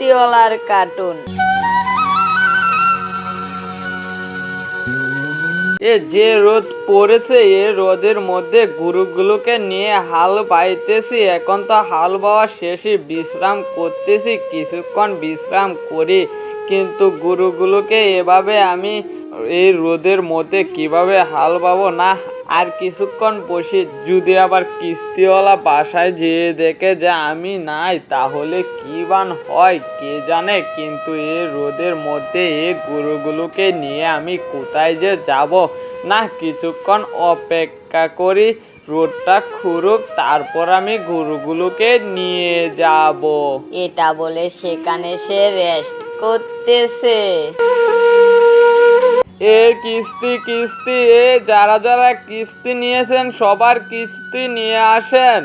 কিস্তিওয়ালার cartoon. যে রোদ পড়েছে, এ রোদের মধ্যে গরুগুলোকে নিয়ে হাল বাইতেছি। এখন তো হাল বাওয়া শেষে বিশ্রাম করতেছি, কিছুক্ষণ বিশ্রাম করি। কিন্তু গরুগুলোকে এভাবে আমি এই রোদের মধ্যে কিভাবে হাল বাবো? না, আর কিছুক্ষণ বসি। যদি আবার কিস্তিওয়ালা বাসায় যেয়ে দেখে যে আমি নাই, তাহলে কি বান হয় কে জানে। কিন্তু এই রোদের মধ্যে এই গরুগুলোকে নিয়ে আমি কোথায় যে যাব? না, কিছুক্ষণ অপেক্ষা করি, রোদটা খুরুক, তারপর আমি গরুগুলোকে নিয়ে যাব। এটা বলে সেখানে সে রেস্ট করতেছে। কিস্তি কিস্তি, যারা যারা কিস্তি নিয়েছেন সবার কিস্তি নিয়ে আসেন।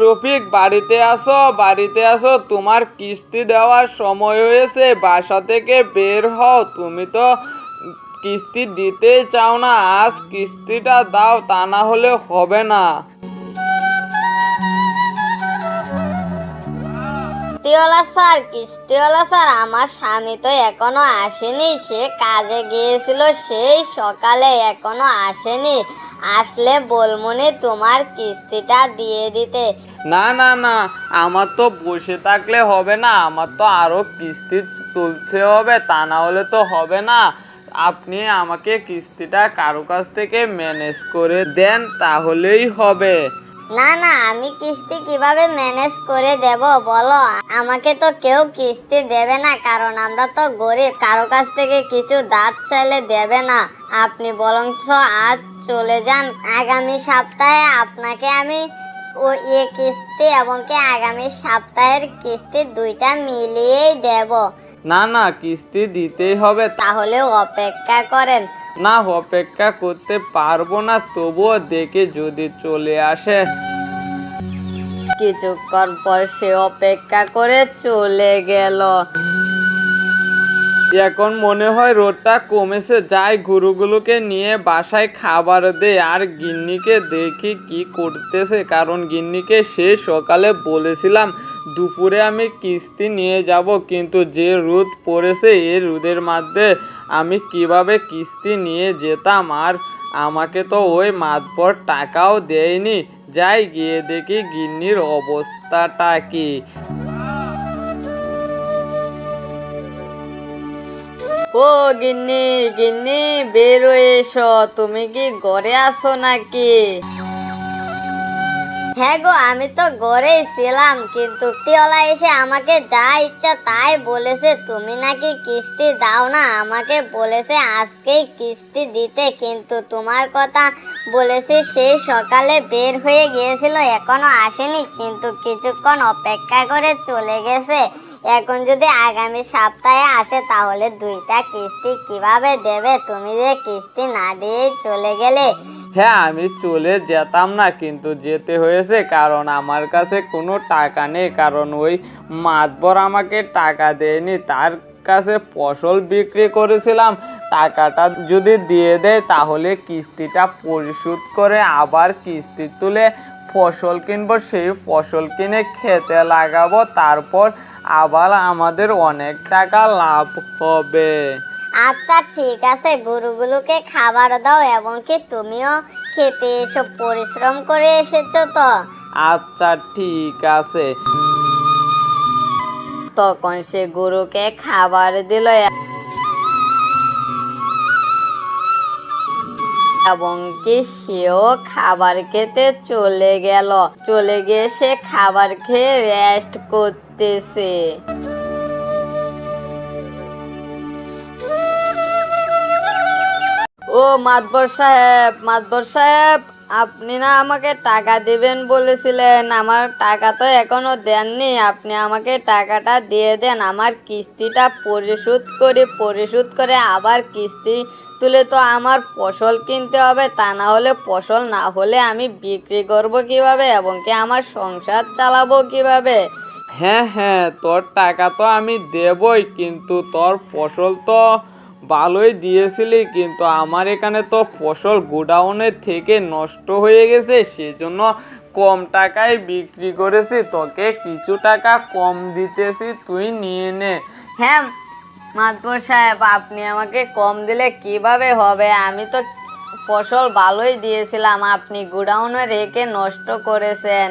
রফিক, বাড়িতে আসো, বাড়িতে আসো, তোমার কিস্তি দেওয়ার সময় হয়েছে, বাসা থেকে বের হও। তুমি তো কিস্তি দিতেই চাও না, আজ কিস্তিটা দাও, তা না হলে হবে না। কিস্তিওয়ালা স্যার, আমার স্বামী তো এখনো আসেনি। সে কাজে গিয়েছিল সেই সকালে, এখনো আসেনি। আসলে বলমনি তোমার কিস্তিটা দিয়ে দিতে। না না না, আমার তো বসে থাকলে হবে না, আমার তো আরো কিস্তি তুলতে হবে, তা না হলে তো হবে না। আপনি আমাকে কিস্তিটা কারো কাছ থেকে ম্যানেজ করে দেন, তাহলেই হবে। না না, আমি কিস্তি কিভাবে ম্যানেজ করে দেব বলো? আমাকে তো কেউ কিস্তি দেবে না, কারণ আমরা তো গরিব, কারো কাছ থেকে কিছু ধার চাইলে দেবে না। আপনি বরঞ্চ আজ চলে যান, আগামী সপ্তাহে আপনাকে আমি এ কিস্তি এবং কি আগামী সপ্তাহের কিস্তি দুইটা মিলিয়েই দেব। না না, কিস্তি দিতেই হবে। তাহলে অপেক্ষা করেন। না, অপেক্ষা করতে পারবো না, তবুও দেখে যদি চলে আসে। কিছুক্ষণ পর সে অপেক্ষা করে চলে গেল। এখন মনে হয় রোদটা কমেছে, যাই গরুগুলোকে নিয়ে বাসায় খাবার দে। আর গিন্নিকে দেখি কি করতেছে, কারণ গিন্নিকে সে সকালে বলেছিলাম দুপুরে আমি কিস্তি নিয়ে যাব, কিন্তু যে রোদ পড়েছে এই রোদের মধ্যে আমি কিভাবে কিস্তি নিয়ে যেতাম? আর আমাকে তো ওই মাতবর টাকাও দেয়নি। যাই গিয়ে দেখি গিন্নির অবস্থাটা কি। ও গিন্নি, গিন্নি, বের হয়ে এসো। তুমি কি ঘরে আসো নাকি? হ্যাঁ গো, আমি তো ঘরেই ছিলাম, কিন্তু কিস্তিওয়ালা এসে আমাকে যা ইচ্ছা তাই বলেছে। তুমি নাকি কিস্তি দাও না, আমাকে বলেছে আজকেই কিস্তি দিতে, কিন্তু তোমার কথা বলেছে সেই সকালে বের হয়ে গিয়েছিল, এখনো আসেনি, কিন্তু কিছুক্ষণ অপেক্ষা করে চলে গেছে। এখন যদি আগামী সপ্তাহে আসে তাহলে দুইটা কিস্তি কিভাবে দেবে? তুমি যে কিস্তি না দিয়েই চলে গেলে। হ্যাঁ, আমি চলে যেতাম না, কিন্তু যেতে হয়েছে, কারণ আমার কাছে কোনো টাকা নেই। কারণ ওই মাতবর আমাকে টাকা দেয়নি, তার কাছে ফসল বিক্রি করেছিলাম। টাকাটা যদি দিয়ে দেয় তাহলে কিস্তিটা পরিশোধ করে আবার কিস্তি তুলে ফসল কিনবো, সেই ফসল কিনে খেতে লাগাবো, তারপর আবার আমাদের অনেক টাকা লাভ হবে। আচ্ছা ঠিক আছে, গরুগুলোকে খাবার দাও এবং কি তুমিও খেতে এসো, পরিশ্রম করে এসেছো তো। আচ্ছা ঠিক আছে। তখন সে গরুকে খাবার দিল এবং কি সেও খাবার খেতে চলে গেল। চলে গিয়ে সে খাবার খেয়ে রেস্ট করতেছে। ও মাতবর সাহেব, মাতবর সাহেব, আপনি না আমাকে টাকা দিবেন বলেছিলেন, আমার টাকা তো এখনো দেননি। আপনি আমাকে টাকাটা দিয়ে দেন, আমার কিস্তিটা পরিশোধ করে আবার কিস্তি তুলে তো আমার ফসল কিনতে হবে, তা না হলে ফসল না হলে আমি বিক্রি করব কিভাবে এবং কি আমার সংসার চালাবো কিভাবে? হ্যাঁ হ্যাঁ, তোর টাকা তো আমি দেবই, কিন্তু তোর ফসল তো ভালোই দিয়েছিলি, কিন্তু আমার এখানে তো ফসল গোডাউনের থেকে নষ্ট হয়ে গেছে, সেজন্য কম টাকায় বিক্রি করেছি, তোকে কিছু টাকা কম দিতেছি, তুই নিয়ে নে। হ্যাঁ মাতবর সাহেব, আপনি আমাকে কম দিলে কিভাবে হবে? আমি তো ফসল ভালোই দিয়েছিলাম, আপনি গোডাউনে রেখে নষ্ট করেছেন।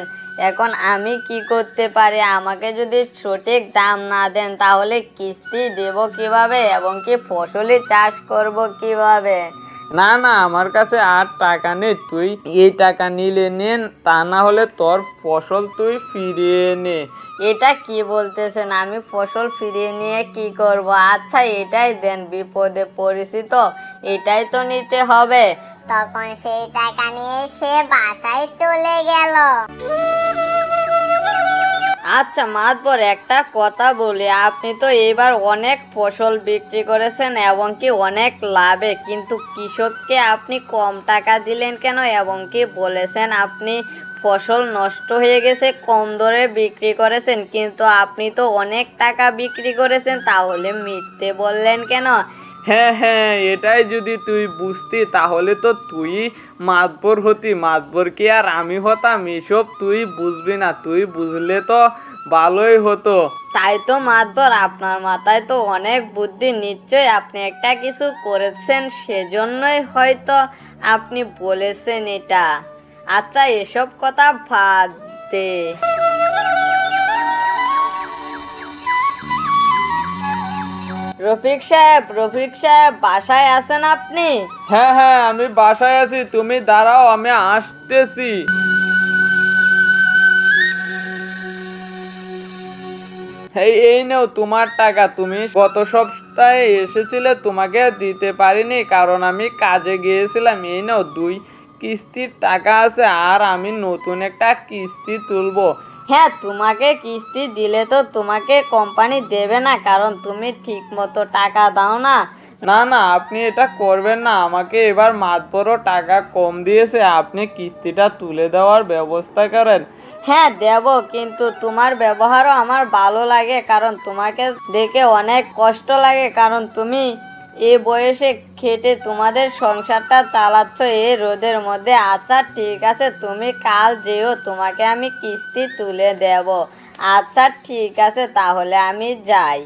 এখন আমি কি করতে পারি? আমাকে যদি সঠিক দাম না দেন তাহলে কিস্তি দেব কিভাবে এবং কি ফসলি চাষ করব কিভাবে? না না, আমার কাছে আর টাকা নেই, তুই এই টাকা নিলে নেন, তা না হলে তোর ফসল তুই ফিরিয়ে নে। এটা কি বলতেছেন? আমি ফসল ফিরিয়ে নিয়ে কি করব? আচ্ছা এটাই দেন, বিপদে পড়েছি তো, এটাই তো নিতে হবে। তখন সেই টাকা নিয়ে সে বাসায় চলে গেল। আচ্ছা মাতবর, একটা কথা বলি, আপনি তো এবার অনেক ফসল বিক্রি করেছেন এবং কি অনেক লাভে, কিন্তু কৃষককে আপনি কম টাকা দিলেন কেন? এবং কি বলেছেন আপনি ফসল নষ্ট হয়ে গেছে, কম দরে বিক্রি করেছেন, কিন্তু আপনি তো অনেক টাকা বিক্রি করেছেন, তাহলে মিথ্যে বললেন কেন? হ্যাঁ হ্যাঁ, এটাই যদি তুই বুঝতি তাহলে তো তুই মাতবর হতি, মাতবর কি আর আমি হতাম? এসব তুই বুঝবি না, তুই বুঝলে তো ভালোই হতো। তাই তো মাতবর, আপনার মাথায় তো অনেক বুদ্ধি, নিশ্চয়ই আপনি একটা কিছু করেছেন, সেজন্যই হয়তো আপনি বলেছেন এটা। আচ্ছা এসব কথা বাদ দে। রফিক সাহেব বাসায় আছেন আপনি? হ্যাঁ হ্যাঁ, আমি বাসায় আছি, তুমি দাঁড়াও, আমি আসতেছি। এই নাও তোমার টাকা, তুমি গত সপ্তাহে এসেছিলে, তোমাকে দিতে পারিনি কারণ আমি কাজে গিয়েছিলাম। এই নাও 2 কিস্তির টাকা আছে, আর আমি নতুন একটা কিস্তি তুলবো। হ্যাঁ, তোমাকে কিস্তি দিলে তো তোমাকে কোম্পানি দেবে না, কারণ তুমি ঠিক মতো টাকা দাও না। না না, আপনি এটা করবেন না, আমাকে এবার মাতবরও টাকা কম দিয়েছে, আপনি কিস্তিটা তুলে দেওয়ার ব্যবস্থা করেন। হ্যাঁ দেব, কিন্তু তোমার ব্যবহারও আমার ভালো লাগে, কারণ তোমাকে দেখে অনেক কষ্ট লাগে, কারণ তুমি এই বয়সে খেটে তোমাদের সংসারটা চালাচ্ছ এই রোদের মধ্যে। আচ্ছা ঠিক আছে, তুমি কাল যেও, তোমাকে আমি কিস্তি তুলে দেব। আচ্ছা ঠিক আছে, তাহলে আমি যাই।